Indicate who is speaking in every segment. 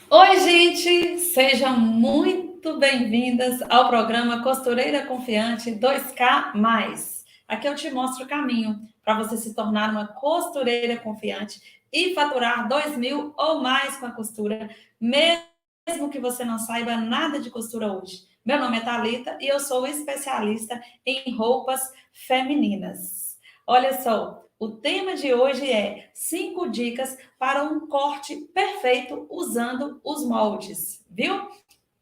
Speaker 1: Oi, gente! Sejam muito bem-vindas ao programa Costureira Confiante 2K. Aqui eu te mostro o caminho para você se tornar uma costureira confiante e faturar 2.000 ou mais com a costura, mesmo que você não saiba nada de costura hoje. Meu nome é Thalita e eu sou especialista em roupas femininas. Olha só, o tema de hoje é 5 dicas para um corte perfeito usando os moldes, viu?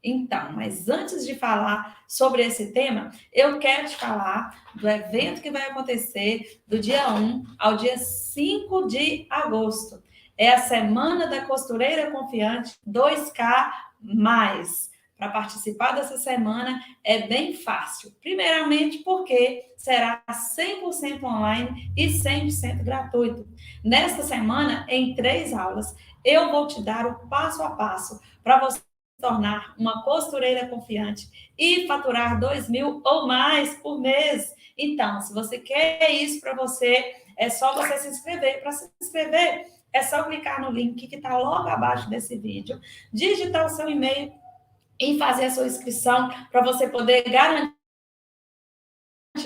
Speaker 1: Então, mas antes de falar sobre esse tema, eu quero te falar do evento que vai acontecer do dia 1 ao dia 5 de agosto. É a Semana da Costureira Confiante 2K. Para participar dessa semana é bem fácil. Primeiramente, porque será 100% online e 100% gratuito. Nesta semana, em 3 aulas, eu vou te dar o passo a passo para você tornar uma costureira confiante e faturar 2.000 ou mais por mês. Então, se você quer isso para você, é só você se inscrever. Para se inscrever, é só clicar no link que está logo abaixo desse vídeo, digitar o seu e-mail e fazer a sua inscrição para você poder garantir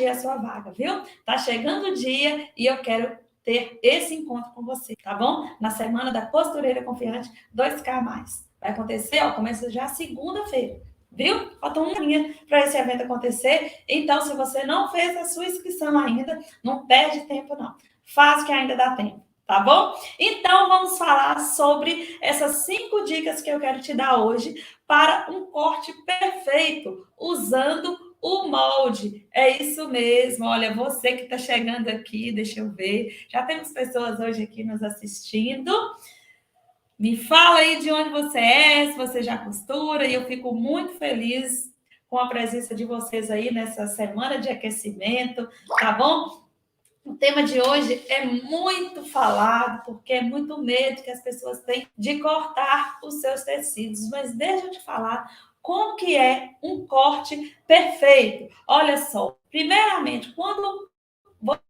Speaker 1: a sua vaga, viu? Tá chegando o dia e eu quero ter esse encontro com você, tá bom? Na semana da Costureira Confiante 2K. Vai acontecer, ó, começa já segunda-feira, viu? Falta uma linha para esse evento acontecer. Então, se você não fez a sua inscrição ainda, não perde tempo, não. Faz que ainda dá tempo, tá bom? Então, vamos falar sobre essas 5 dicas que eu quero te dar hoje para um corte perfeito usando o molde. É isso mesmo. Olha, você que está chegando aqui, deixa eu ver. Já temos pessoas hoje aqui nos assistindo. Me fala aí de onde você é, se você já costura, e eu fico muito feliz com a presença de vocês aí nessa semana de aquecimento, tá bom? O tema de hoje é muito falado, porque é muito medo que as pessoas têm de cortar os seus tecidos. Mas deixa eu te falar como que é um corte perfeito. Olha só, primeiramente, quando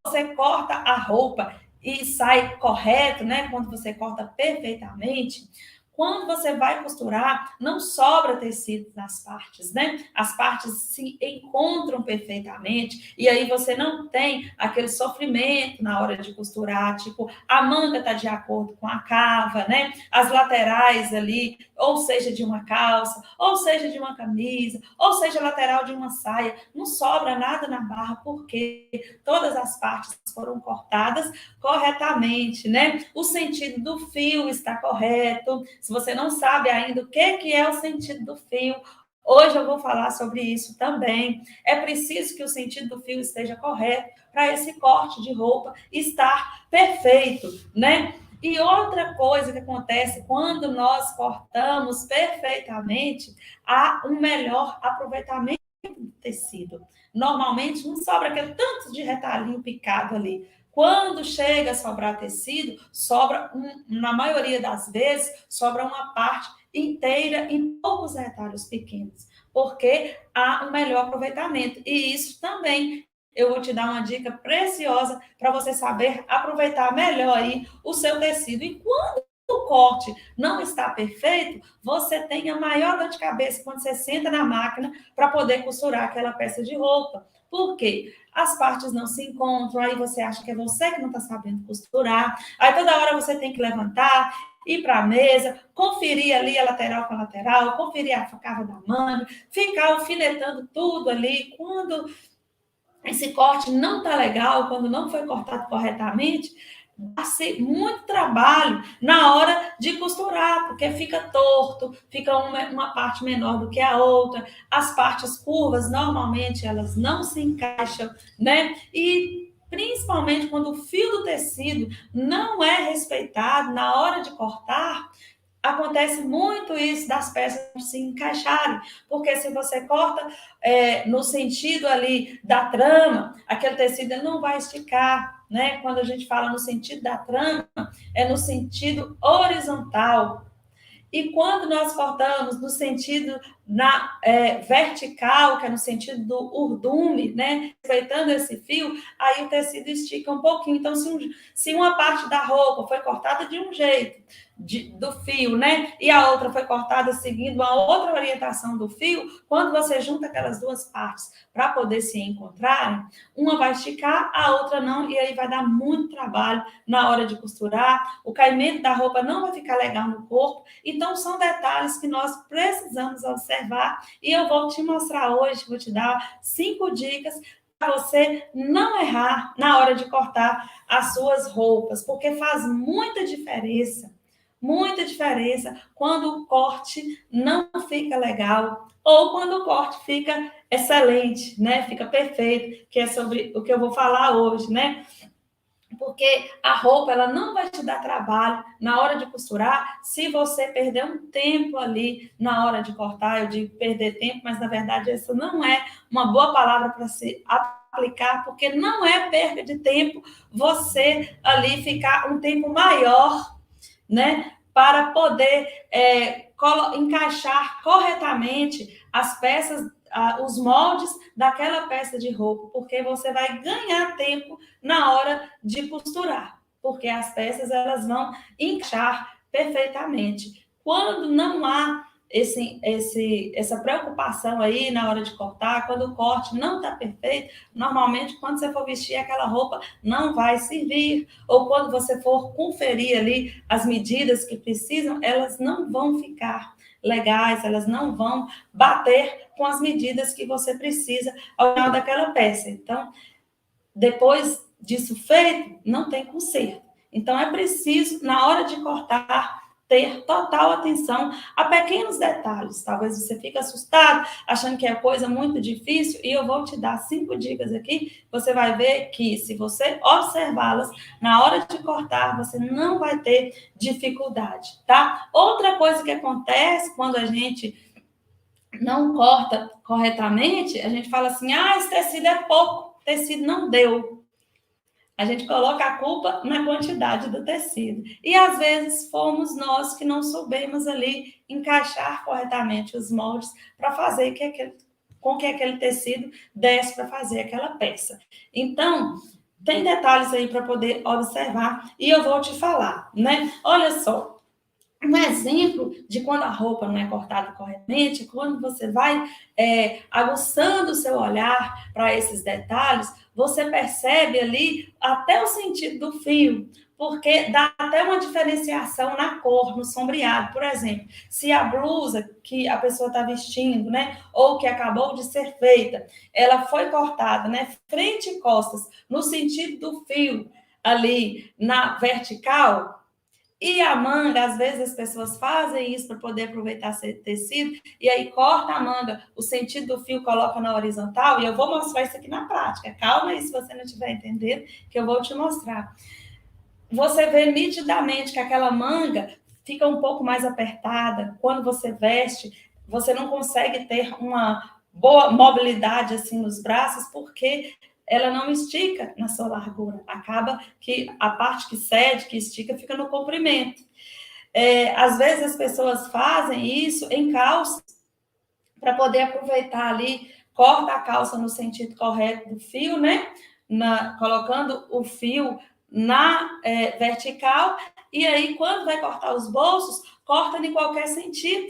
Speaker 1: você corta a roupa e sai correto, né? Quando você corta perfeitamente, quando você vai costurar, não sobra tecido nas partes, né? As partes se encontram perfeitamente e aí você não tem aquele sofrimento na hora de costurar, tipo, a manga tá de acordo com a cava, né? As laterais ali, ou seja, de uma calça, ou seja, de uma camisa, ou seja, lateral de uma saia, não sobra nada na barra porque todas as partes foram cortadas corretamente, né? O sentido do fio está correto. Se você não sabe ainda o que é o sentido do fio, hoje eu vou falar sobre isso também. É preciso que o sentido do fio esteja correto para esse corte de roupa estar perfeito, né? E outra coisa que acontece quando nós cortamos perfeitamente, há um melhor aproveitamento do tecido. Normalmente não sobra aquele tanto de retalhinho picado ali. Quando chega a sobrar tecido, sobra, na maioria das vezes, sobra uma parte inteira em poucos retalhos pequenos, porque há um melhor aproveitamento. E isso também eu vou te dar uma dica preciosa para você saber aproveitar melhor aí o seu tecido. E quando o corte não está perfeito, você tem a maior dor de cabeça quando você senta na máquina para poder costurar aquela peça de roupa. Por quê? As partes não se encontram, aí você acha que é você que não está sabendo costurar, aí toda hora você tem que levantar, ir para a mesa, conferir ali a lateral com a lateral, conferir a cava da manga, ficar alfinetando tudo ali. Quando esse corte não está legal, quando não foi cortado corretamente, dá-se muito trabalho na hora de costurar, porque fica torto, fica uma parte menor do que a outra, as partes curvas, normalmente, elas não se encaixam, né? E principalmente quando o fio do tecido não é respeitado na hora de cortar, acontece muito isso das peças se encaixarem, porque se você corta no sentido ali da trama, aquele tecido não vai esticar, né? Quando a gente fala no sentido da trama, é no sentido horizontal. E quando nós cortamos no sentido na vertical, que é no sentido do urdume, né? Respeitando esse fio, aí o tecido estica um pouquinho. Então, se uma parte da roupa foi cortada de um jeito, do fio, né? E a outra foi cortada seguindo uma outra orientação do fio, quando você junta aquelas duas partes para poder se encontrarem, uma vai esticar, a outra não, e aí vai dar muito trabalho na hora de costurar, o caimento da roupa não vai ficar legal no corpo. Então, são detalhes que nós precisamos observar, e eu vou te mostrar hoje, vou te dar 5 dicas para você não errar na hora de cortar as suas roupas, porque faz muita diferença quando o corte não fica legal ou quando o corte fica excelente, né? Fica perfeito, que é sobre o que eu vou falar hoje, né? Porque a roupa ela não vai te dar trabalho na hora de costurar se você perder um tempo ali na hora de cortar. Eu digo perder tempo, mas na verdade essa não é uma boa palavra para se aplicar, porque não é perda de tempo você ali ficar um tempo maior, né, para poder encaixar corretamente as peças, os moldes daquela peça de roupa, porque você vai ganhar tempo na hora de costurar, porque as peças elas vão encaixar perfeitamente. Quando não há essa preocupação aí na hora de cortar, quando o corte não está perfeito, normalmente quando você for vestir aquela roupa não vai servir, ou quando você for conferir ali as medidas que precisam, elas não vão ficar legais, elas não vão bater com as medidas que você precisa ao final daquela peça. Então, depois disso feito, não tem conserto. Então, é preciso, na hora de cortar, ter total atenção a pequenos detalhes. Talvez você fique assustado, achando que é coisa muito difícil, e eu vou te dar 5 dicas aqui. Você vai ver que, se você observá-las, na hora de cortar, você não vai ter dificuldade, tá? Outra coisa que acontece quando a gente não corta corretamente, a gente fala assim, esse tecido é pouco, tecido não deu. A gente coloca a culpa na quantidade do tecido. E, às vezes, fomos nós que não soubemos ali encaixar corretamente os moldes para fazer com que aquele tecido desse para fazer aquela peça. Então, tem detalhes aí para poder observar e eu vou te falar, né? Olha só. Um exemplo de quando a roupa não é cortada corretamente, quando você vai aguçando o seu olhar para esses detalhes, você percebe ali até o sentido do fio, porque dá até uma diferenciação na cor, no sombreado. Por exemplo, se a blusa que a pessoa está vestindo, né, ou que acabou de ser feita, ela foi cortada, né, frente e costas, no sentido do fio ali na vertical. E a manga, às vezes as pessoas fazem isso para poder aproveitar esse tecido, e aí corta a manga, o sentido do fio coloca na horizontal, e eu vou mostrar isso aqui na prática. Calma aí, se você não estiver entendendo, que eu vou te mostrar. Você vê nitidamente que aquela manga fica um pouco mais apertada. Quando você veste, você não consegue ter uma boa mobilidade assim nos braços, porque ela não estica na sua largura. Acaba que a parte que cede, que estica, fica no comprimento. Às vezes as pessoas fazem isso em calças, para poder aproveitar ali, corta a calça no sentido correto do fio, né? Colocando o fio na vertical, e aí, quando vai cortar os bolsos, corta em qualquer sentido,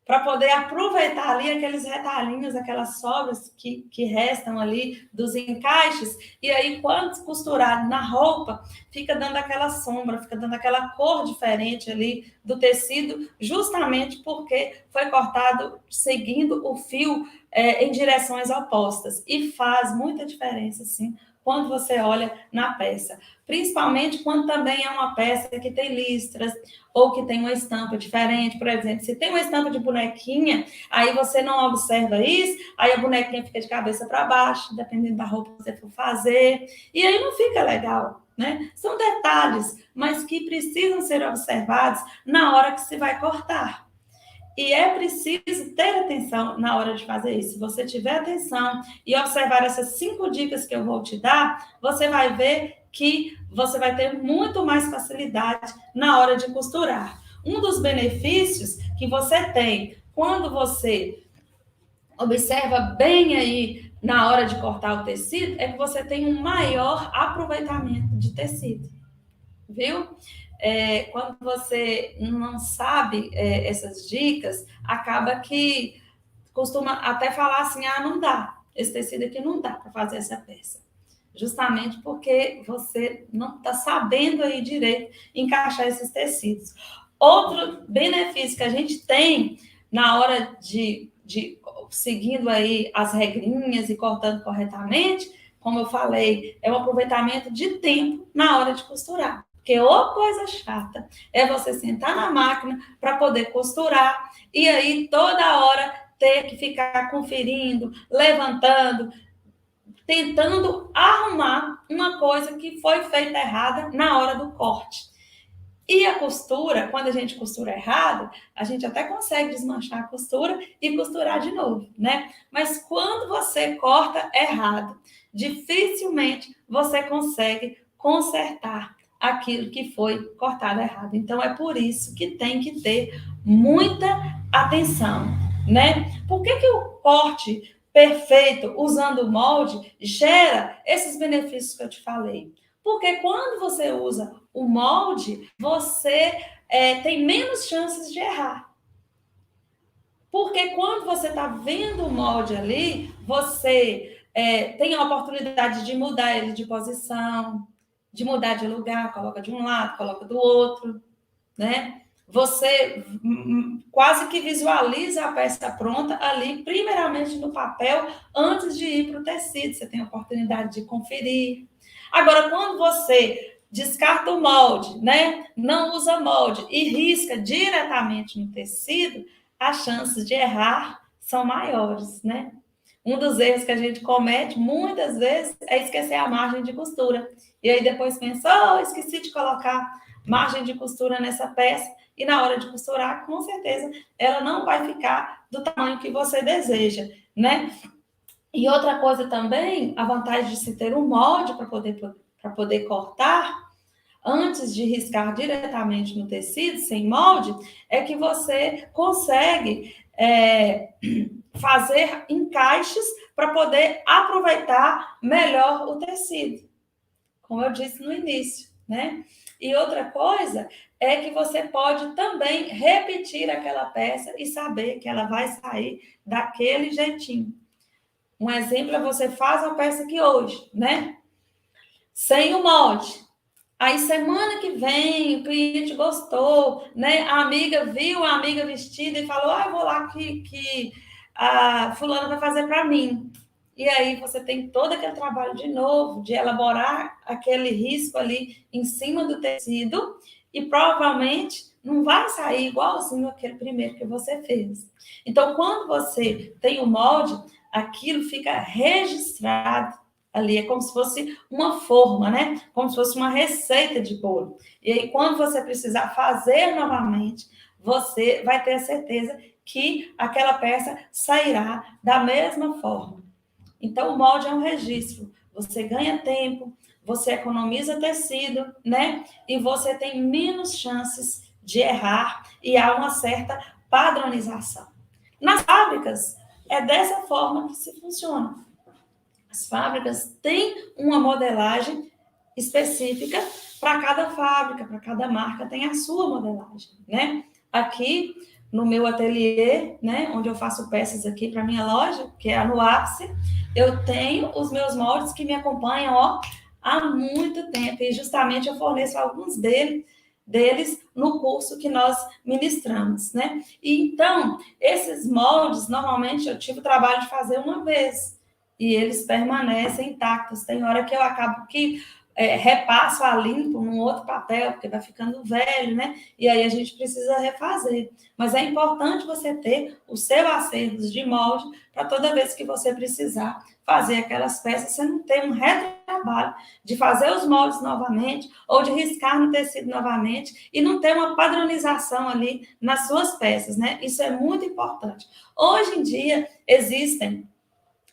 Speaker 1: para poder aproveitar ali aqueles retalhinhos, aquelas sobras que restam ali dos encaixes, e aí, quando costurado na roupa, fica dando aquela sombra, fica dando aquela cor diferente ali do tecido, justamente porque foi cortado seguindo o fio em direções opostas, e faz muita diferença, sim, quando você olha na peça, principalmente quando também é uma peça que tem listras ou que tem uma estampa diferente. Por exemplo, se tem uma estampa de bonequinha, aí você não observa isso, aí a bonequinha fica de cabeça para baixo, dependendo da roupa que você for fazer, e aí não fica legal, né? São detalhes, mas que precisam ser observados na hora que se vai cortar. E é preciso ter atenção na hora de fazer isso. Se você tiver atenção e observar essas 5 dicas que eu vou te dar, você vai ver que você vai ter muito mais facilidade na hora de costurar. Um dos benefícios que você tem quando você observa bem aí na hora de cortar o tecido, é que você tem um maior aproveitamento de tecido, viu? Quando você não sabe essas dicas, acaba que costuma até falar assim, não dá, esse tecido aqui não dá para fazer essa peça. Justamente porque você não está sabendo aí direito encaixar esses tecidos. Outro benefício que a gente tem na hora de seguindo aí as regrinhas e cortando corretamente, como eu falei, é um aproveitamento de tempo na hora de costurar. Porque ô coisa chata é você sentar na máquina para poder costurar e aí toda hora ter que ficar conferindo, levantando, tentando arrumar uma coisa que foi feita errada na hora do corte. E a costura, quando a gente costura errado, a gente até consegue desmanchar a costura e costurar de novo, né? Mas quando você corta errado, dificilmente você consegue consertar aquilo que foi cortado errado. Então é por isso que tem que ter muita atenção, né? Por que o corte perfeito usando o molde gera esses benefícios que eu te falei? Porque quando você usa o molde, você tem menos chances de errar. Porque quando você está vendo o molde ali, você tem a oportunidade de mudar ele de posição, de mudar de lugar, coloca de um lado, coloca do outro, né? Você quase que visualiza a peça pronta ali, primeiramente no papel, antes de ir para o tecido. Você tem a oportunidade de conferir. Agora, quando você descarta o molde, né? Não usa molde e risca diretamente no tecido, as chances de errar são maiores, né? Um dos erros que a gente comete muitas vezes é esquecer a margem de costura. E aí depois pensa, esqueci de colocar margem de costura nessa peça. E na hora de costurar, com certeza, ela não vai ficar do tamanho que você deseja, né? E outra coisa também, a vantagem de se ter um molde para poder cortar, antes de riscar diretamente no tecido, sem molde, é que você consegue fazer encaixes para poder aproveitar melhor o tecido, como eu disse no início, né? E outra coisa é que você pode também repetir aquela peça e saber que ela vai sair daquele jeitinho. Um exemplo é você faz a peça aqui hoje, né? Sem o molde. Aí, semana que vem, o cliente gostou, né? A amiga viu a amiga vestida e falou, eu vou lá que a fulana vai fazer para mim. E aí, você tem todo aquele trabalho de novo, de elaborar aquele risco ali em cima do tecido e provavelmente não vai sair igualzinho aquele primeiro que você fez. Então, quando você tem o molde, aquilo fica registrado ali, é como se fosse uma forma, né? Como se fosse uma receita de bolo. E aí, quando você precisar fazer novamente, você vai ter a certeza que aquela peça sairá da mesma forma. Então, o molde é um registro. Você ganha tempo, você economiza tecido, né? E você tem menos chances de errar e há uma certa padronização. Nas fábricas, é dessa forma que se funciona. As fábricas têm uma modelagem específica para cada fábrica, para cada marca tem a sua modelagem, né? Aqui no meu ateliê, né, onde eu faço peças aqui para minha loja, que é a No Ápice, eu tenho os meus moldes que me acompanham, há muito tempo e justamente eu forneço alguns deles no curso que nós ministramos, né? E então, esses moldes, normalmente eu tive o trabalho de fazer uma vez, e eles permanecem intactos. Tem hora que eu acabo que repasso a limpo num outro papel, porque vai ficando velho, né? E aí a gente precisa refazer. Mas é importante você ter o seu acervo de molde para toda vez que você precisar fazer aquelas peças, você não ter um retrabalho de fazer os moldes novamente ou de riscar no tecido novamente e não ter uma padronização ali nas suas peças, né? Isso é muito importante. Hoje em dia existem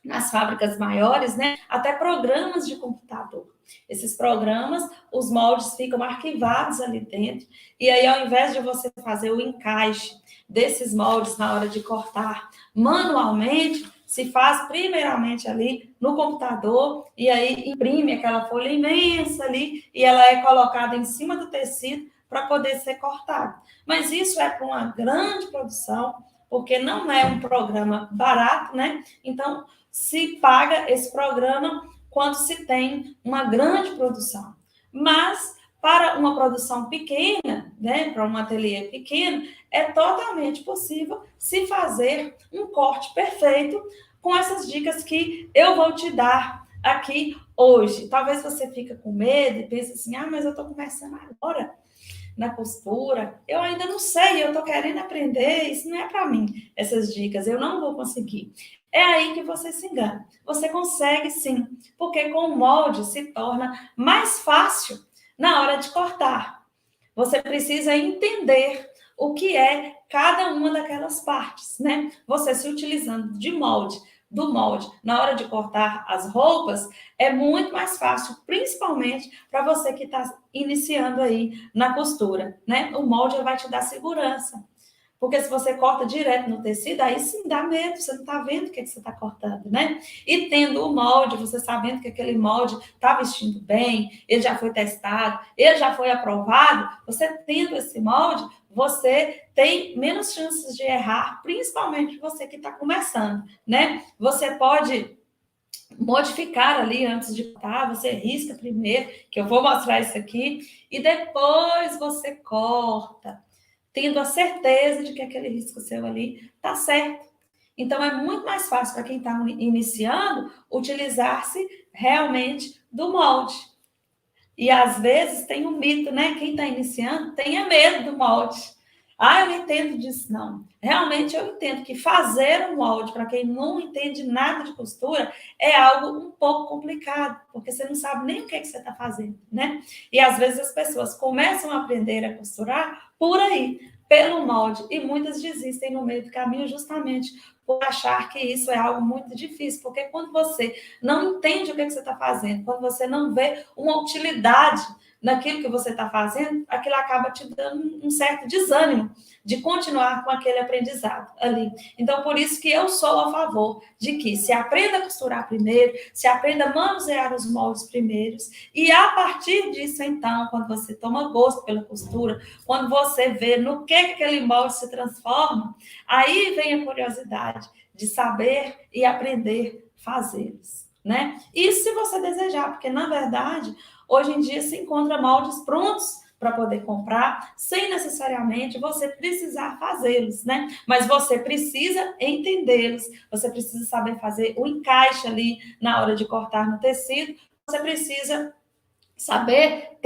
Speaker 1: nas fábricas maiores, né, até programas de computador. Esses programas, os moldes ficam arquivados ali dentro, e aí, ao invés de você fazer o encaixe desses moldes na hora de cortar manualmente, se faz primeiramente ali no computador, e aí imprime aquela folha imensa ali, e ela é colocada em cima do tecido para poder ser cortada. Mas isso é para uma grande produção, porque não é um programa barato, né? Então, se paga esse programa quando se tem uma grande produção. Mas, para uma produção pequena, né, para um ateliê pequeno, é totalmente possível se fazer um corte perfeito com essas dicas que eu vou te dar aqui hoje. Talvez você fique com medo e pense assim, mas eu estou começando agora na costura, eu ainda não sei, eu estou querendo aprender, isso não é para mim, essas dicas, eu não vou conseguir. É aí que você se engana. Você consegue sim, porque com o molde se torna mais fácil na hora de cortar. Você precisa entender o que é cada uma daquelas partes, né? Você se utilizando do molde, na hora de cortar as roupas, é muito mais fácil, principalmente para você que está iniciando aí na costura, né? O molde vai te dar segurança. Porque se você corta direto no tecido, aí sim dá medo, você não está vendo o que, você está cortando, né? E tendo o molde, você sabendo que aquele molde está vestindo bem, ele já foi testado, ele já foi aprovado, você tendo esse molde, você tem menos chances de errar, principalmente você que está começando, né? Você pode modificar ali antes de cortar, você risca primeiro, que eu vou mostrar isso aqui, e depois você corta, tendo a certeza de que aquele risco seu ali está certo. Então, é muito mais fácil para quem está iniciando utilizar-se realmente do molde. E às vezes tem um mito, né? Quem está iniciando tenha medo do molde. Eu não entendo disso, não. Realmente eu entendo que fazer um molde, para quem não entende nada de costura, é algo um pouco complicado, porque você não sabe nem o que, você está fazendo, né? E às vezes as pessoas começam a aprender a costurar por aí, pelo molde, e muitas desistem no meio do caminho justamente por achar que isso é algo muito difícil, porque quando você não entende o que, você está fazendo, quando você não vê uma utilidade naquilo que você está fazendo, aquilo acaba te dando um certo desânimo de continuar com aquele aprendizado ali. Então, por isso que eu sou a favor de que se aprenda a costurar primeiro, se aprenda a manusear os moldes primeiros, e a partir disso, então, quando você toma gosto pela costura, quando você vê no que aquele molde se transforma, aí vem a curiosidade de saber e aprender fazê-los, né? Isso se você desejar, porque na verdade, hoje em dia se encontra moldes prontos para poder comprar, sem necessariamente você precisar fazê-los, né? Mas você precisa entendê-los, você precisa saber fazer o encaixe ali na hora de cortar no tecido, você precisa saber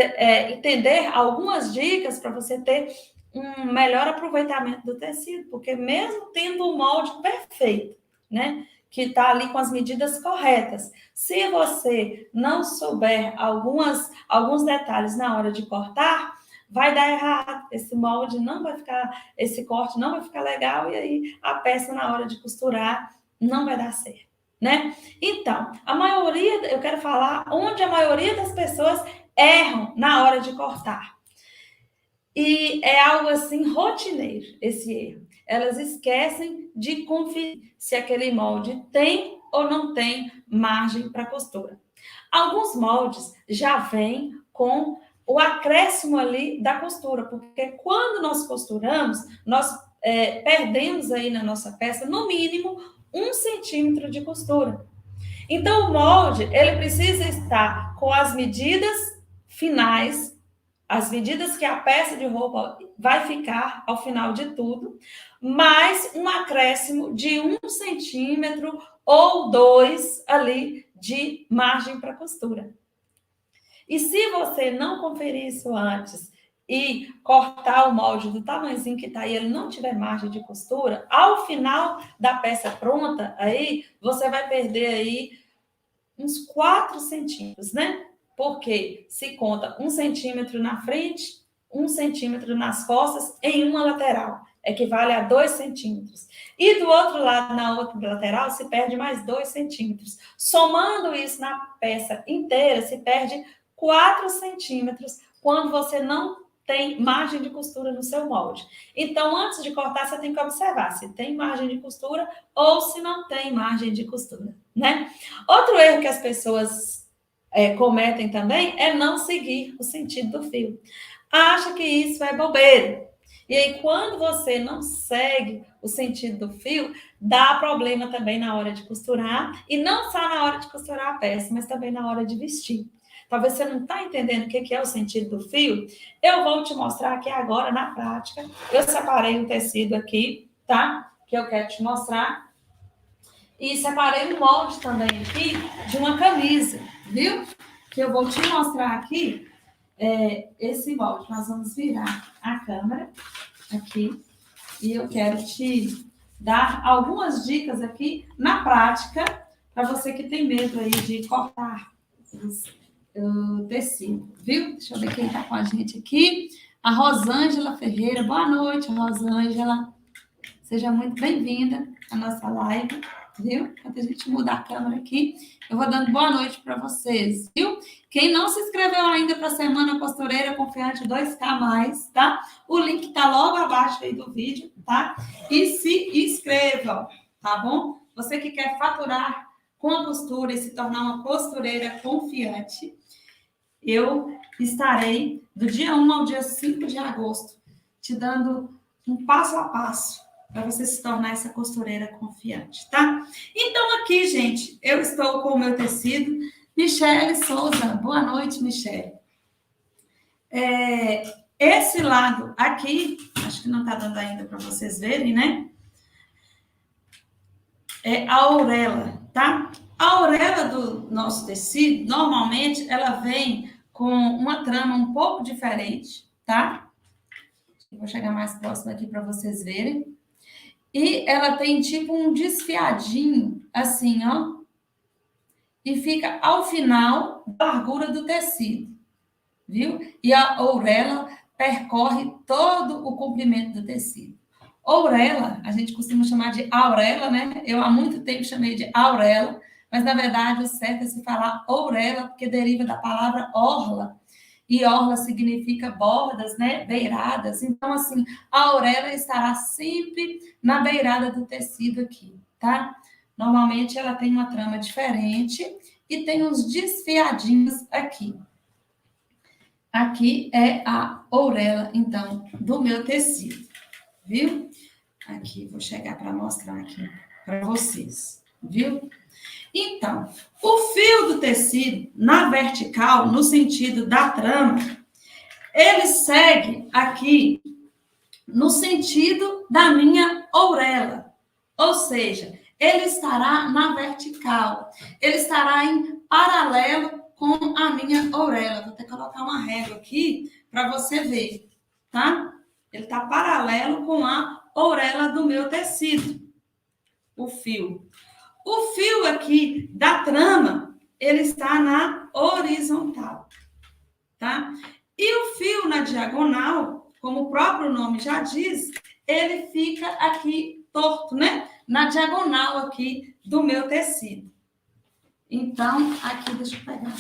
Speaker 1: entender algumas dicas para você ter um melhor aproveitamento do tecido, porque mesmo tendo o molde perfeito, né, que está ali com as medidas corretas, se você não souber alguns detalhes na hora de cortar, vai dar errado, esse molde não vai ficar, esse corte não vai ficar legal, e aí a peça na hora de costurar não vai dar certo, né? Então, a maioria, eu quero falar onde a maioria das pessoas erram na hora de cortar. E é algo assim rotineiro esse erro. Elas esquecem de conferir se aquele molde tem ou não tem margem para costura. Alguns moldes já vêm com o acréscimo ali da costura, porque quando nós costuramos, nós perdemos aí na nossa peça, no mínimo, 1 centímetro de costura. Então, o molde, ele precisa estar com as medidas finais, as medidas que a peça de roupa vai ficar ao final de tudo, mais um acréscimo de 1 centímetro ou 2 ali de margem para costura. E se você não conferir isso antes e cortar o molde do tamanhozinho que está e ele não tiver margem de costura, ao final da peça pronta, aí você vai perder aí uns 4 centímetros, né? Porque se conta 1 centímetro na frente, 1 centímetro nas costas em uma lateral. equivale a 2 centímetros. E do outro lado, na outra lateral, se perde mais 2 centímetros. Somando isso na peça inteira, se perde 4 centímetros quando você não tem margem de costura no seu molde. Então, antes de cortar, você tem que observar se tem margem de costura ou se não tem margem de costura, né? Outro erro que as pessoas cometem também é não seguir o sentido do fio. Acha que isso é bobeira. E aí, quando você não segue o sentido do fio, dá problema também na hora de costurar, e não só na hora de costurar a peça, mas também na hora de vestir. Talvez você não está entendendo o que é o sentido do fio. Eu vou te mostrar aqui agora na prática. Eu separei um tecido aqui, tá? Que eu quero te mostrar. E separei um molde também aqui de uma camisa, viu? Que eu vou te mostrar aqui esse molde. Nós vamos virar a câmera aqui e eu quero te dar algumas dicas aqui na prática para você que tem medo aí de cortar o tecido, viu? Deixa eu ver quem está com a gente aqui. A Rosângela Ferreira. Boa noite, Rosângela. Seja muito bem-vinda à nossa live, viu? Enquanto a gente muda a câmera aqui, eu vou dando boa noite para vocês, viu? Quem não se inscreveu ainda para a Semana Costureira Confiante 2K+, tá? O link está logo abaixo aí do vídeo, tá? E se inscrevam, tá bom? Você que quer faturar com a costura e se tornar uma costureira confiante, eu estarei do dia 1 ao dia 5 de agosto te dando um passo a passo para você se tornar essa costureira confiante, tá? Então, aqui, gente, eu estou com o meu tecido. Michele Souza, boa noite, Michele. Esse lado aqui, acho que não está dando ainda para vocês verem, né? É a orelha, tá? A orelha do nosso tecido, normalmente, ela vem com uma trama um pouco diferente, tá? Eu vou chegar mais próximo aqui para vocês verem. E ela tem tipo um desfiadinho, assim, ó. E fica ao final da largura do tecido, viu? E a orelha percorre todo o comprimento do tecido. Orelha, a gente costuma chamar de auréola, né? Eu há muito tempo chamei de auréola, mas na verdade o certo é se falar orelha, porque deriva da palavra orla. E orla significa bordas, né? Beiradas. Então, assim, a orelha estará sempre na beirada do tecido aqui, tá? Normalmente ela tem uma trama diferente e tem uns desfiadinhos aqui. Aqui é a orelha, então, do meu tecido, viu? Aqui, vou chegar para mostrar aqui para vocês, viu? Então, o fio do tecido na vertical, no sentido da trama, ele segue aqui no sentido da minha orelha. Ou seja, ele estará na vertical. Ele estará em paralelo com a minha orelha. Vou até colocar uma régua aqui para você ver, tá? Ele está paralelo com a orelha do meu tecido, o fio. O fio aqui da trama, ele está na horizontal, tá? E o fio na diagonal, como o próprio nome já diz, ele fica aqui torto, né? Na diagonal aqui do meu tecido. Então, aqui, deixa eu pegar.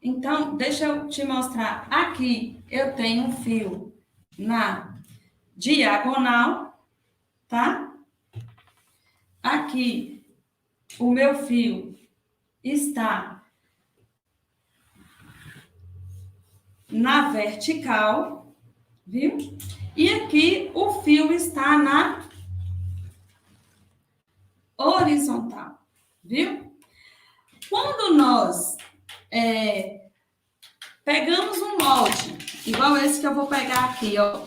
Speaker 1: Então, deixa eu te mostrar. Aqui, eu tenho um fio na diagonal, tá? Aqui, o meu fio está na vertical, viu? E aqui o fio está na horizontal, viu? Quando nós pegamos um molde, igual esse que eu vou pegar aqui, ó.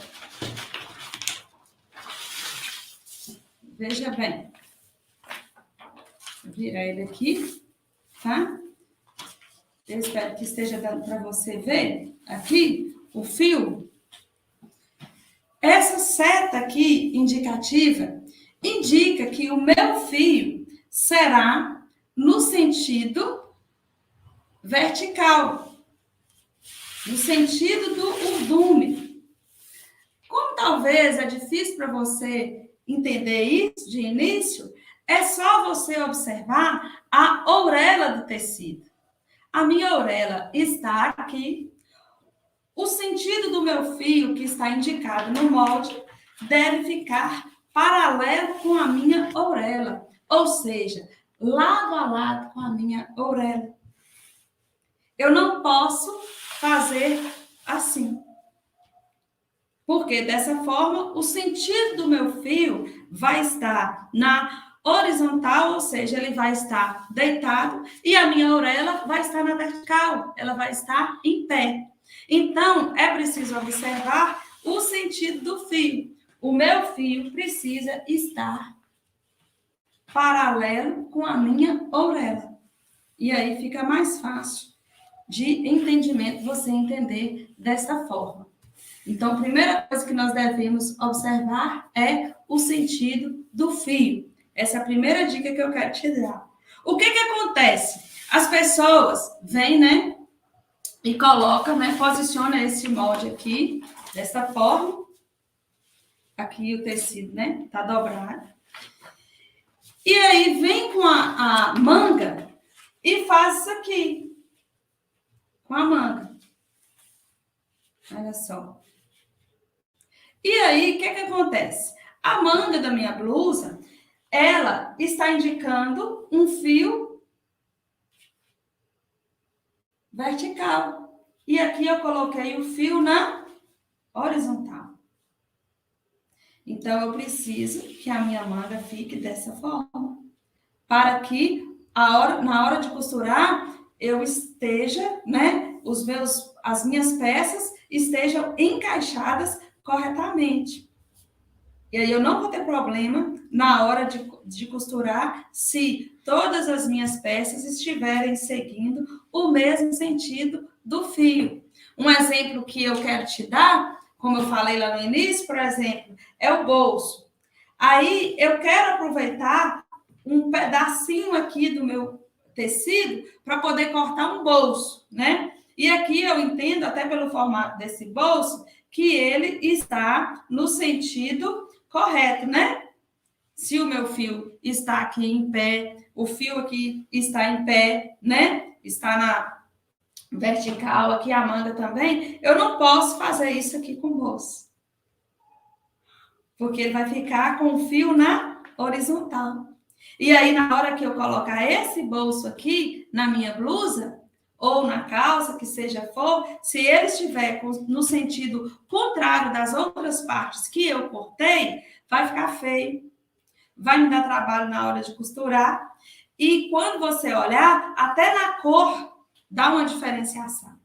Speaker 1: Veja bem. Vou virar ele aqui, tá? Eu espero que esteja dando para você ver aqui o fio. Essa seta aqui indicativa indica que o meu fio será no sentido vertical, no sentido do urdume. Como talvez é difícil para você entender isso de início, é só você observar a orelha do tecido. A minha orelha está aqui. O sentido do meu fio, que está indicado no molde, deve ficar paralelo com a minha orelha, ou seja, lado a lado com a minha orelha. Eu não posso fazer assim, porque dessa forma o sentido do meu fio vai estar na horizontal, ou seja, ele vai estar deitado, e a minha orelha vai estar na vertical, ela vai estar em pé. Então, é preciso observar o sentido do fio. O meu fio precisa estar paralelo com a minha orelha. E aí fica mais fácil de entendimento você entender desta forma. Então, a primeira coisa que nós devemos observar é o sentido do fio. Essa é a primeira dica que eu quero te dar. O que acontece? As pessoas vêm, né, e colocam, né, posiciona esse molde aqui, dessa forma. Aqui o tecido, né, tá dobrado. E aí vem com a manga e faz isso aqui. Com a manga. Olha só. E aí, o que acontece? A manga da minha blusa, ela está indicando um fio vertical. E aqui eu coloquei o fio na horizontal. Então, eu preciso que a minha manga fique dessa forma. Para que, na hora de costurar, eu esteja, né, as minhas peças estejam encaixadas corretamente. E aí eu não vou ter problema na hora de costurar se todas as minhas peças estiverem seguindo o mesmo sentido do fio. Um exemplo que eu quero te dar, como eu falei lá no início, por exemplo, é o bolso. Aí eu quero aproveitar um pedacinho aqui do meu tecido para poder cortar um bolso, né? E aqui eu entendo, até pelo formato desse bolso, que ele está no sentido correto, né? Se o meu fio está aqui em pé, o fio aqui está em pé, né? Está na vertical, aqui a manga também, eu não posso fazer isso aqui com o bolso. Porque ele vai ficar com o fio na horizontal. E aí, na hora que eu colocar esse bolso aqui na minha blusa, ou na calça, que seja for, se ele estiver no sentido contrário das outras partes que eu cortei, vai ficar feio, vai me dar trabalho na hora de costurar, e quando você olhar, até na cor dá uma diferenciação.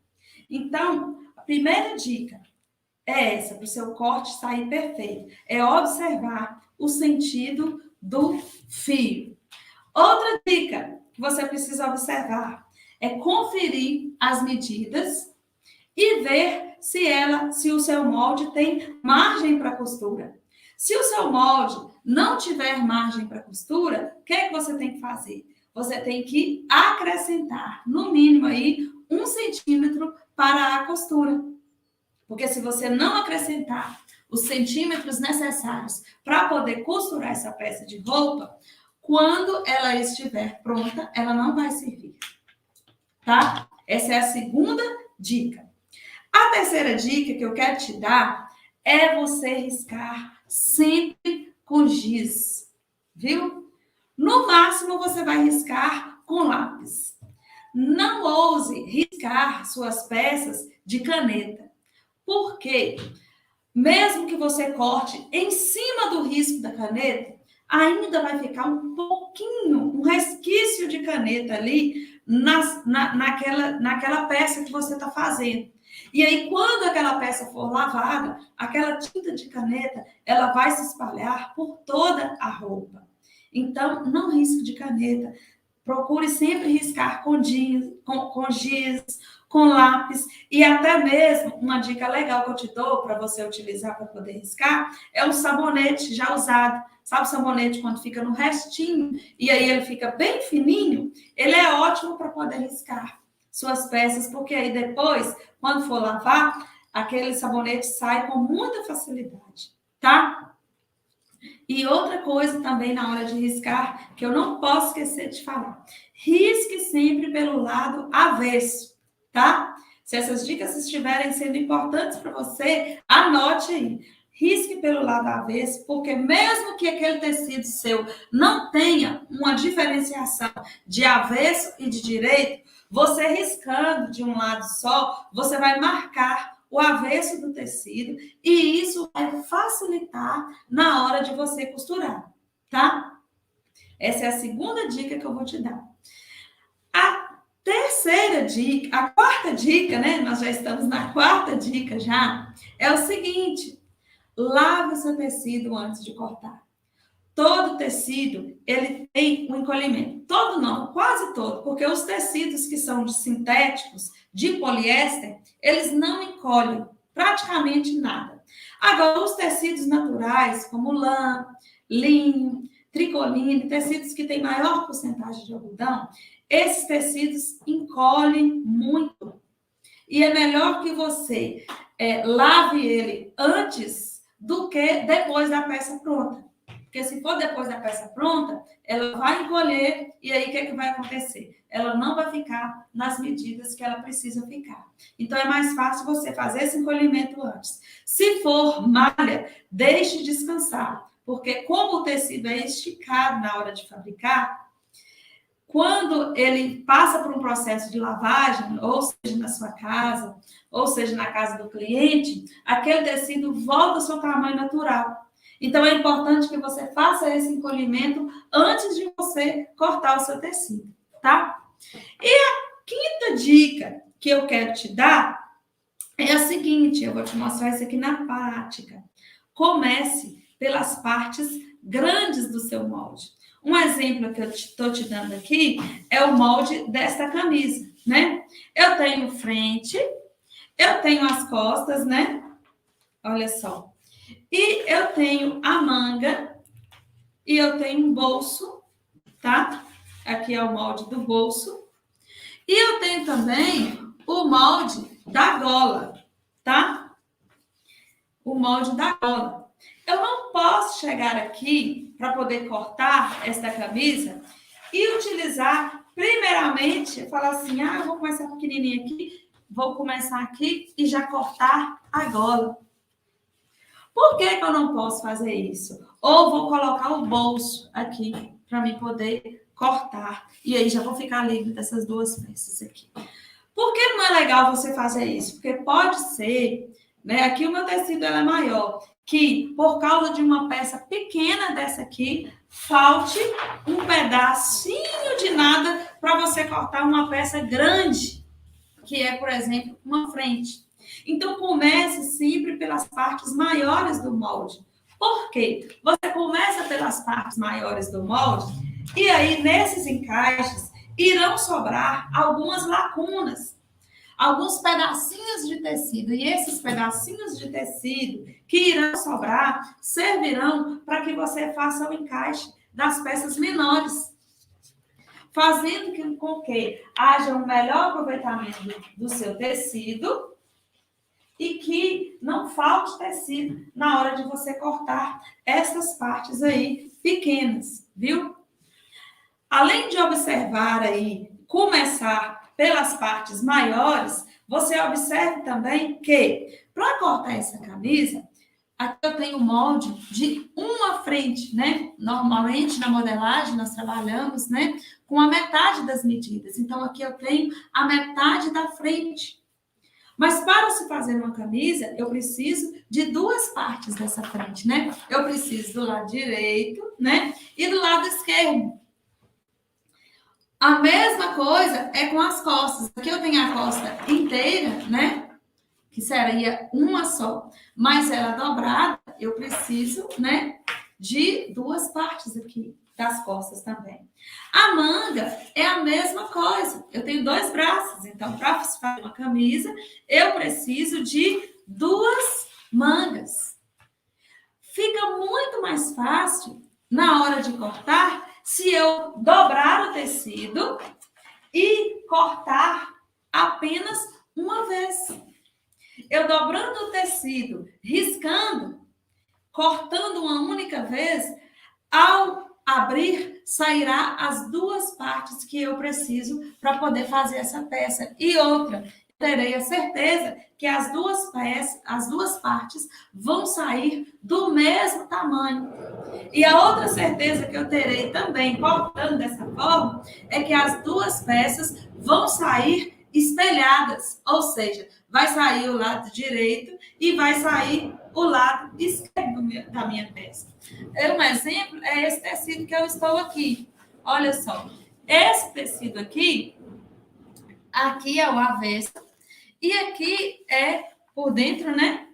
Speaker 1: Então, a primeira dica é essa, para o seu corte sair perfeito, é observar o sentido do fio. Outra dica que você precisa observar é conferir as medidas e ver se o seu molde tem margem para costura. Se o seu molde não tiver margem para costura, o que é que você tem que fazer? Você tem que acrescentar, no mínimo aí, 1 centímetro para a costura. Porque se você não acrescentar os centímetros necessários para poder costurar essa peça de roupa, quando ela estiver pronta, ela não vai servir, tá? Essa é a segunda dica. A terceira dica que eu quero te dar é você riscar sempre com giz, viu? No máximo, você vai riscar com lápis. Não ouse riscar suas peças de caneta. Por quê? Mesmo que você corte em cima do risco da caneta, ainda vai ficar um pouquinho, um resquício de caneta ali naquela peça que você está fazendo. E aí, quando aquela peça for lavada, aquela tinta de caneta, ela vai se espalhar por toda a roupa. Então, não risque de caneta. Procure sempre riscar com giz, com lápis, e até mesmo uma dica legal que eu te dou para você utilizar para poder riscar é um sabonete já usado. Sabe o sabonete quando fica no restinho e aí ele fica bem fininho? Ele é ótimo para poder riscar. suas peças, porque aí depois, quando for lavar, aquele sabonete sai com muita facilidade, tá? E outra coisa também na hora de riscar, que eu não posso esquecer de falar. Risque sempre pelo lado avesso, tá? Se essas dicas estiverem sendo importantes para você, anote aí. Risque pelo lado avesso, porque mesmo que aquele tecido seu não tenha uma diferenciação de avesso e de direito, você riscando de um lado só, você vai marcar o avesso do tecido e isso vai facilitar na hora de você costurar, tá? Essa é a segunda dica que eu vou te dar. A terceira dica, a quarta dica, né? Nós já estamos na quarta dica já, é o seguinte: lave o seu tecido antes de cortar. Todo tecido, ele tem um encolhimento. Todo não, quase todo, porque os tecidos que são de sintéticos, de poliéster, eles não encolhem praticamente nada. Agora, os tecidos naturais, como lã, linho, tricoline, tecidos que têm maior porcentagem de algodão, esses tecidos encolhem muito. E é melhor que você lave ele antes do que depois da peça pronta. Porque se for depois da peça pronta, ela vai encolher e aí o que é que vai acontecer? Ela não vai ficar nas medidas que ela precisa ficar. Então, é mais fácil você fazer esse encolhimento antes. Se for malha, deixe descansar. Porque como o tecido é esticado na hora de fabricar, quando ele passa por um processo de lavagem, ou seja, na sua casa, ou seja, na casa do cliente, aquele tecido volta ao seu tamanho natural. Então, é importante que você faça esse encolhimento antes de você cortar o seu tecido, tá? E a quinta dica que eu quero te dar é a seguinte, eu vou te mostrar isso aqui na prática. Comece pelas partes grandes do seu molde. Um exemplo que eu estou te dando aqui é o molde desta camisa, né? Eu tenho frente, eu tenho as costas, né? Olha só. E eu tenho a manga e eu tenho um bolso, tá? Aqui é o molde do bolso. E eu tenho também o molde da gola, tá? O molde da gola. Eu não posso chegar aqui para poder cortar esta camisa e utilizar, primeiramente, falar assim, eu vou começar pequenininha aqui, vou começar aqui e já cortar a gola. Por que que eu não posso fazer isso? Ou vou colocar o bolso aqui para mim poder cortar. E aí já vou ficar livre dessas duas peças aqui. Por que não é legal você fazer isso? Porque pode ser, né? Aqui o meu tecido é maior, que por causa de uma peça pequena dessa aqui, falte um pedacinho de nada para você cortar uma peça grande, que é, por exemplo, uma frente. Então, comece sempre pelas partes maiores do molde. Por quê? Você começa pelas partes maiores do molde e aí, nesses encaixes, irão sobrar algumas lacunas, alguns pedacinhos de tecido. E esses pedacinhos de tecido que irão sobrar servirão para que você faça o encaixe das peças menores, fazendo com que haja um melhor aproveitamento do seu tecido e que não falte tecido na hora de você cortar essas partes aí pequenas, viu? Além de observar aí, começar pelas partes maiores, você observe também que, para cortar essa camisa, aqui eu tenho um molde de uma frente, né? Normalmente, na modelagem, nós trabalhamos, né, com a metade das medidas. Então, aqui eu tenho a metade da frente. Mas para se fazer uma camisa, eu preciso de duas partes dessa frente, né? Eu preciso do lado direito, né? E do lado esquerdo. A mesma coisa é com as costas. Aqui eu tenho a costa inteira, né? Que seria uma só. Mas ela dobrada, eu preciso, né? De duas partes aqui das costas também. A manga é a mesma coisa. Eu tenho dois braços, então para fazer uma camisa, eu preciso de duas mangas. Fica muito mais fácil na hora de cortar se eu dobrar o tecido e cortar apenas uma vez. Eu dobrando o tecido, riscando, cortando uma única vez, ao abrir, sairá as duas partes que eu preciso para poder fazer essa peça. E outra, terei a certeza que as duas partes vão sair do mesmo tamanho. E a outra certeza que eu terei também, cortando dessa forma, é que as duas peças vão sair espelhadas, ou seja, vai sair o lado direito e vai sair o lado esquerdo da minha peça. Um exemplo é esse tecido que eu estou aqui. Olha só, esse tecido aqui é o avesso, e aqui é por dentro, né?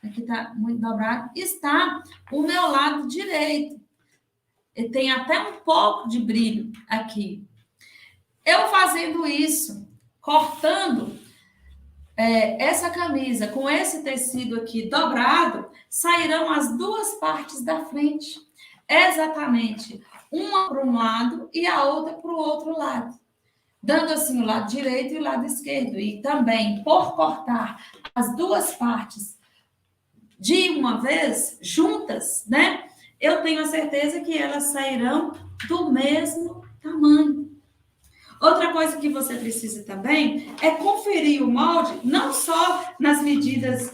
Speaker 1: Aqui está muito dobrado, está o meu lado direito. E tem até um pouco de brilho aqui. Eu fazendo isso, cortando essa camisa com esse tecido aqui dobrado, sairão as duas partes da frente. Exatamente. Uma para um lado e a outra para o outro lado. Dando assim o lado direito e o lado esquerdo. E também, por cortar as duas partes de uma vez, juntas, né? Eu tenho a certeza que elas sairão do mesmo tamanho. Outra coisa que você precisa também é conferir o molde, não só nas medidas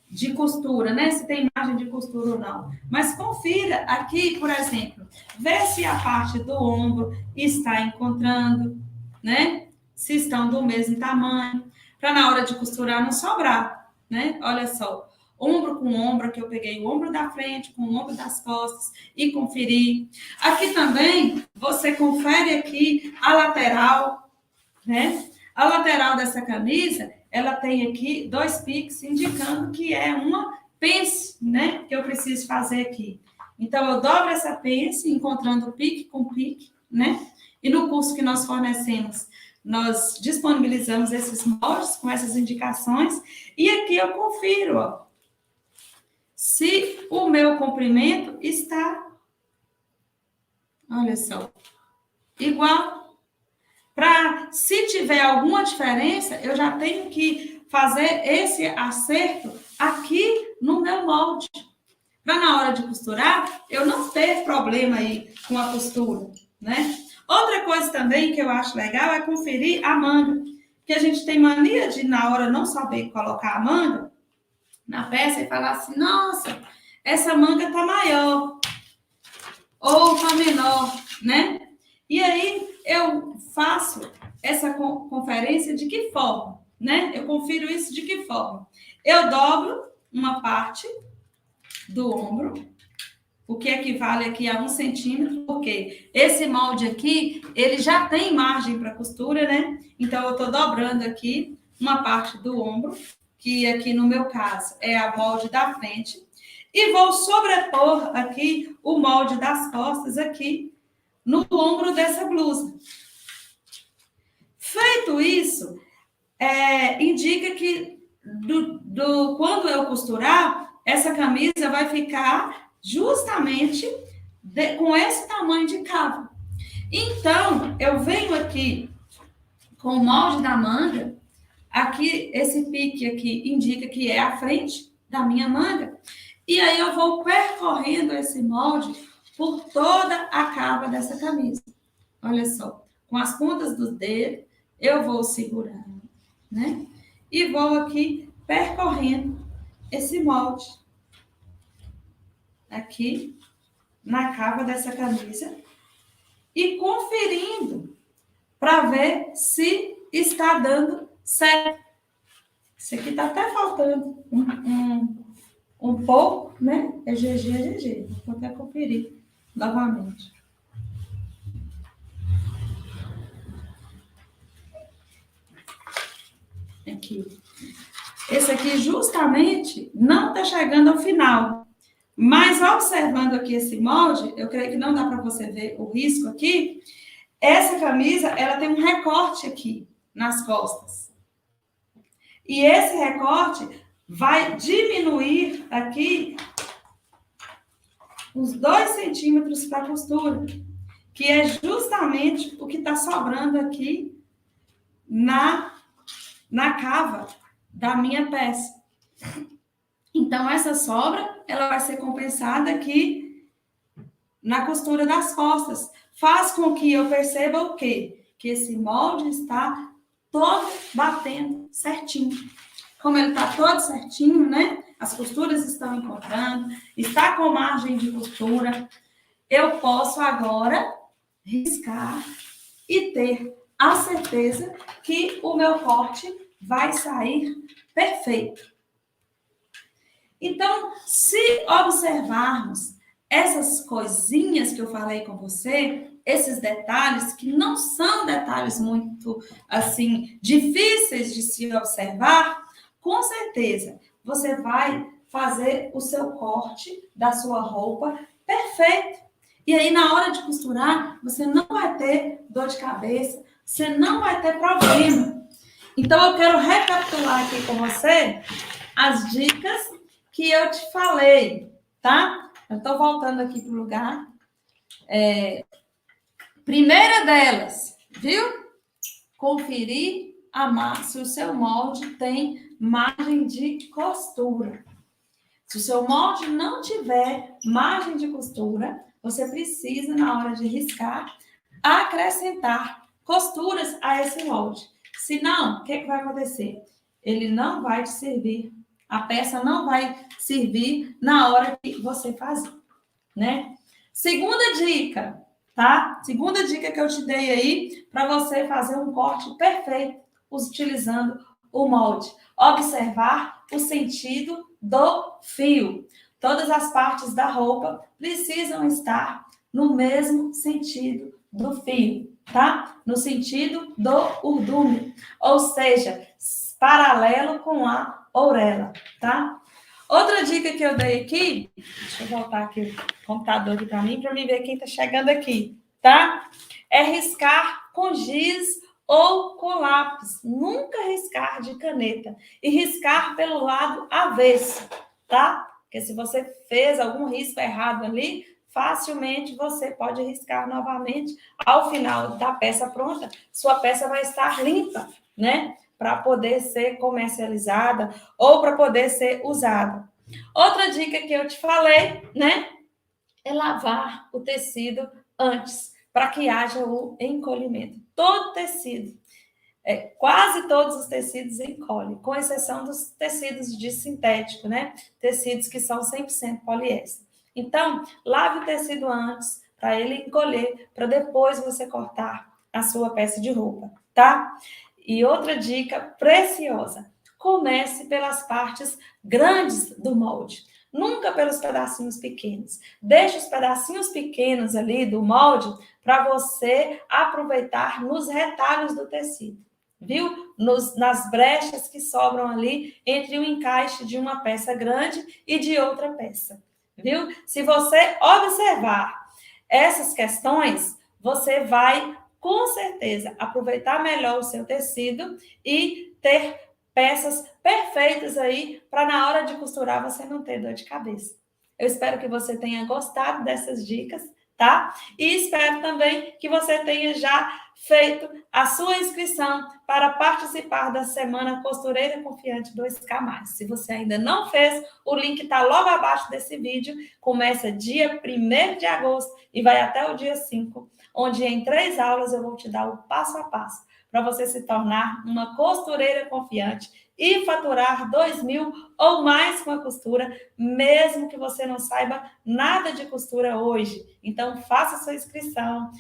Speaker 1: de costura, né? Se tem margem de costura ou não. Mas confira aqui, por exemplo, vê se a parte do ombro está encontrando, né? Se estão do mesmo tamanho, para na hora de costurar não sobrar, né? Olha só. Ombro com ombro, que eu peguei o ombro da frente com o ombro das costas e conferi. Aqui também, você confere aqui a lateral, né? A lateral dessa camisa, ela tem aqui 2 piques, indicando que é uma pence, né? Que eu preciso fazer aqui. Então, eu dobro essa pence, encontrando pique com pique, né? E no curso que nós fornecemos, nós disponibilizamos esses moldes com essas indicações. E aqui eu confiro, ó, se o meu comprimento está, olha só, igual. Se tiver alguma diferença, eu já tenho que fazer esse acerto aqui no meu molde. Para na hora de costurar, eu não ter problema aí com a costura, né? Outra coisa também que eu acho legal é conferir a manga. Que a gente tem mania de, na hora, não saber colocar a manga na peça e falar assim, nossa, essa manga tá maior ou tá menor, né? E aí eu faço essa conferência de que forma, né? Eu confiro isso de que forma? Eu dobro uma parte do ombro, o que equivale aqui a 1 centímetro, porque esse molde aqui, ele já tem margem para costura, né? Então, eu tô dobrando aqui uma parte do ombro, que aqui no meu caso é a molde da frente, e vou sobrepor aqui o molde das costas aqui no ombro dessa blusa. Feito isso, indica que quando eu costurar, essa camisa vai ficar justamente com esse tamanho de cabo. Então, eu venho aqui com o molde da manga. Aqui, esse pique aqui indica que é a frente da minha manga. E aí eu vou percorrendo esse molde por toda a cava dessa camisa. Olha só, com as pontas dos dedos, eu vou segurando, né? E vou aqui percorrendo esse molde. Aqui, na cava dessa camisa. E conferindo para ver se está dando certo. Isso aqui está até faltando um pouco, né? É GG, é GG. Vou até conferir novamente. Aqui. Esse aqui justamente não está chegando ao final. Mas observando aqui esse molde, eu creio que não dá para você ver o risco aqui. Essa camisa, ela tem um recorte aqui nas costas. E esse recorte vai diminuir aqui uns 2 centímetros para a costura, que é justamente o que está sobrando aqui na na cava da minha peça. Então, essa sobra, ela vai ser compensada aqui na costura das costas. Faz com que eu perceba o quê? Que esse molde está todo batendo certinho. Como ele está todo certinho, né? As costuras estão encontrando, está com margem de costura. Eu posso agora riscar e ter a certeza que o meu corte vai sair perfeito. Então, se observarmos essas coisinhas que eu falei com você, esses detalhes que não são detalhes muito, assim, difíceis de se observar, com certeza você vai fazer o seu corte da sua roupa perfeito. E aí, na hora de costurar, você não vai ter dor de cabeça, você não vai ter problema. Então, eu quero recapitular aqui com você as dicas que eu te falei, tá? Eu estou voltando aqui para o lugar. Primeira delas, viu? Conferir se o seu molde tem margem de costura. Se o seu molde não tiver margem de costura, você precisa, na hora de riscar, acrescentar costuras a esse molde. Senão, o que vai acontecer? Ele não vai te servir, a peça não vai servir na hora que você fazer, né? Segunda dica, tá? Segunda dica que eu te dei aí para você fazer um corte perfeito utilizando o molde. Observar o sentido do fio. Todas as partes da roupa precisam estar no mesmo sentido do fio, tá? No sentido do urdume, ou seja, paralelo com a orelha, tá? Outra dica que eu dei aqui, deixa eu voltar aqui o computador aqui para mim ver quem está chegando aqui, tá? É riscar com giz ou com lápis. Nunca riscar de caneta. E riscar pelo lado avesso, tá? Porque se você fez algum risco errado ali, facilmente você pode riscar novamente. Ao final da peça pronta, sua peça vai estar limpa, né? Para poder ser comercializada ou para poder ser usada. Outra dica que eu te falei, né? É lavar o tecido antes, para que haja o encolhimento. Todo tecido, quase todos os tecidos encolhem, com exceção dos tecidos de sintético, né? Tecidos que são 100% poliéster. Então, lave o tecido antes, para ele encolher, para depois você cortar a sua peça de roupa, tá? E outra dica preciosa, comece pelas partes grandes do molde, nunca pelos pedacinhos pequenos. Deixe os pedacinhos pequenos ali do molde para você aproveitar nos retalhos do tecido, viu? Nas brechas que sobram ali entre o encaixe de uma peça grande e de outra peça, viu? Se você observar essas questões, você vai com certeza aproveitar melhor o seu tecido e ter peças perfeitas aí para na hora de costurar você não ter dor de cabeça. Eu espero que você tenha gostado dessas dicas, tá? E espero também que você tenha já feito a sua inscrição para participar da Semana Costureira Confiante 2K+. Se você ainda não fez, o link está logo abaixo desse vídeo. Começa dia 1º de agosto e vai até o dia 5, onde em 3 aulas eu vou te dar o passo a passo para você se tornar uma costureira confiante e faturar 2.000 ou mais com a costura, mesmo que você não saiba nada de costura hoje. Então, faça sua inscrição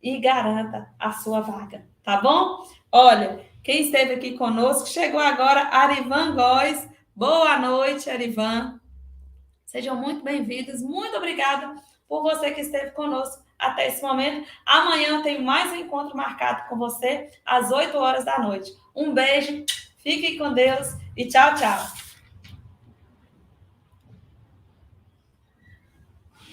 Speaker 1: e garanta a sua vaga, tá bom? Olha, quem esteve aqui conosco, chegou agora, Arivan Góes. Boa noite, Arivan. Sejam muito bem-vindos. Muito obrigada por você que esteve conosco até esse momento. Amanhã eu tenho mais um encontro marcado com você às 8 horas da noite. Um beijo, fiquem com Deus e tchau, tchau.